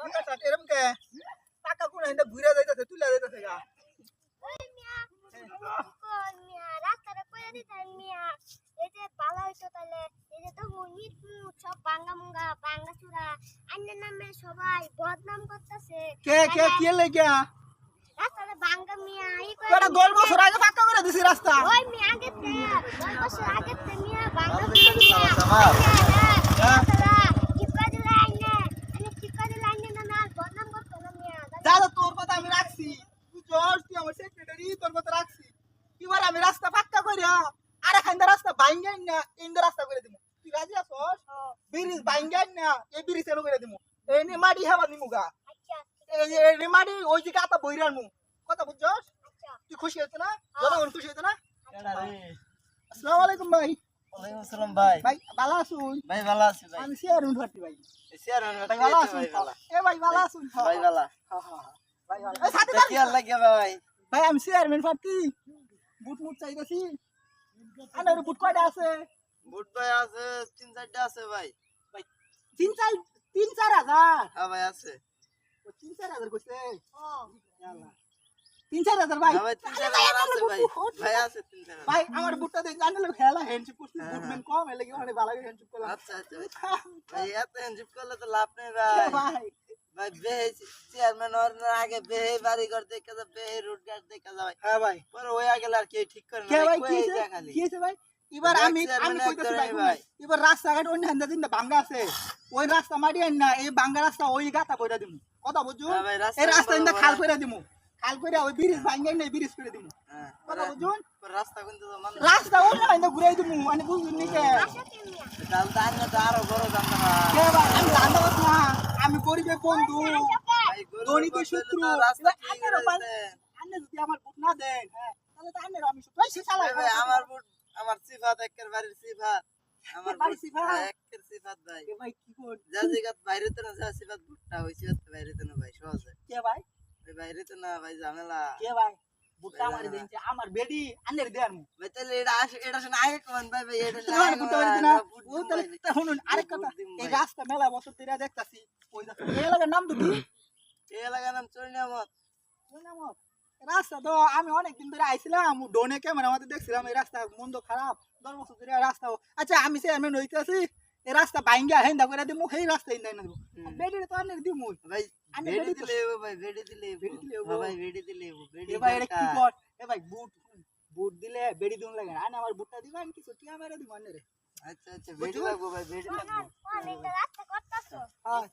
রাস্তা এরম কে টাকা কোন হিন্দা ঘুরে যাইতাছে তুলে যাইতাছে গা ওই মিয়া কোন মিয়া রাস্তাটা কইরা দিতেন মিয়া এই যে পালা হইতো তাহলে এই যে তো মুনিট সব ভাঙ্গা চুরা আন্নের নামে সবাই বদনাম করতেছে কে কে কি লাগিয়া রাস্তাটা ভাঙ্গা মিয়া এই তোরা 10 বছর আগে পাকা করে দিছি রাস্তা ওই মিয়া আগে তে 10 বছর আগে তে মিয়া ভাঙ্গা মিয়া দাদা তোর কথা আমি রাখছি তুই জোর তুই আমার সেক্রেটারি তোর কথা রাখছি এবার আমি রাস্তা পাক্কা কইরা আর এখানটা রাস্তা ভাঙ্গাই না ইন্দা রাস্তা করে দিমু তুই রাজি আছস ব্রিজ ভাঙ্গাই না এই ব্রিজ এলো করে দিমু এই নে মাটি হেবা দিমু গা আচ্ছা এই নে মাটি ওই যে কাটা বইরার মু কথা বুঝছস আচ্ছা তুই খুশি হইছ না জনগণ খুশি হইছ না কেডা রে আসসালামু আলাইকুম ভাই ওয়ালাইকুম আসসালাম ভাই ভাই ভালো আছুন ভাই ভালো আছি ভাই আমি চেয়ারম্যান ভাটি ভাই চেয়ারম্যান ভাই ভালো আছুন এ ভাই ভালো আছুন ভাই ভালো হ্যাঁ হ্যাঁ ভাই ভালো এই সাথে কি আর লাগে ভাই ভাই আমি চেয়ারম্যান ভাটি বুট মুট চাইতাছি আনার বুট কয়টা আছে বুট ভাই আছে 3-4টা আছে ভাই ভাই 3-4 হ্যাঁ ভাই আছে 3-4 কইছে ও 3-4 ভাই ভাই 3-4 আছে ভাই ভাই আছে 3-4 ভাই আমার বুটটা দেখ জানলে খেলা হ্যান্ডশিপ করছি বুটম্যান কম এলে কি মানে ভালো হ্যান্ডশিপ করলাম আচ্ছা আচ্ছা ভাই এত এনজিপ করলে তো লাভ নেই ভাই ভাই ভাই বেহে চেয়ারম্যান ওর আগে বেহে বাড়ি ঘর দেখে যা বেহে রোড গার্ড দেখে যা ভাই হ্যাঁ ভাই পরে ওই আগে আর কি ঠিক করে কে না ভাই কই কি যা খালি হইছে ভাই এবার আমি কইতাছি ভাই এবার রাস্তাঘাট অন্য হান্দা দিন ভাঙ্গা আছে ওই রাস্তা মারি আইন না এই ভাঙ্গা রাস্তা ওই গাতা কইরা দিমু কথা বুঝছো হ্যাঁ ভাই, রাস্তা এই রাস্তা ইন্দা বরাবর খাল কইরা দিমু খাল কইরা ওই ব্রিজ ভাঙ্গাই না ব্রিজ করে দিমু হ্যাঁ কথা বুঝুন পরে রাস্তা কিন্তু তো মান রাস্তা অন্য হান্দা ঘুরাই দিমু মানে বুঝুন নি কে আশাতে মিয়া তাহলে তো আন্য তো আরো বড় জানতা না কে ভাই আমি জানতে পারছি না আমি গরিবের বন্ধু ভাই গরু গণিত বসলে সূত্র তো রাস্তা ঠিক আন্নের করে দিতে আন্নে যদি আমার বুট না দেন হ্যাঁ তাহলে তো আন্নের আমি ভাই সে চালাই ভাই আমার বুট আমার সিফাত একের বাড়ির সিফাত আমার বাড়ির বুট সিফাত? একের সিফাত ভাই কে ভাই কি কর যা জায়গা বাইরে তো না যা সিফাত বুটটা হইছে তো বাইরে তো না ভাই সহজে কে ভাই ভাই বাইরে তো না ভাই ঝামেলা কে ভাই বুটটা আমার দেন আমার বেডি আন্নের দেন ভাই তাহলে এটা শুনে আগে কোন ভাই ভাই এটা তোমার বুটটা হইছে না ও তাহলে ভাই শুনুন আরেক কথা বুট দিম এই ভাই। রাস্তা মেলা বছর ধরে দেখতাছি ওই রাস্তা এই এলাকার নাম তো কি এই এলাকার নাম চরিনামত ওই নাম রাস্তা তো আমি অনেকদিন ধরে আইছিলাম ডোনে ক্যামেরা আমাদের দেখছিলাম এই রাস্তা মন্দ খারাপ 10 বছর ধরে রাস্তা আচ্ছা আমি চেয়ারম্যান হইতাছি এই রাস্তা ভাঙ্গা হেন্দা করে দিমু সেই রাস্তা ইন্দা না দিমু বেডি তো আন্নের দিমু ভাই আন্নে বেডি বেডি তো- দিলে ভাই বেডি দিলে বেডি দিলে হ্যাঁ ভাই বেডি দিলে বেডি এ ভাই এটা কি কর এ ভাই বুট বুট দিলে বেডি দিন লাগে না আমার বুটটা দিবা আমি কিছু টিয়া মেরে দিব আন্নে রে আচ্ছা আচ্ছা বেডি লাগবো ভাই বেডি লাগবো অনেক রাস্তা করতাছো হ্যাঁ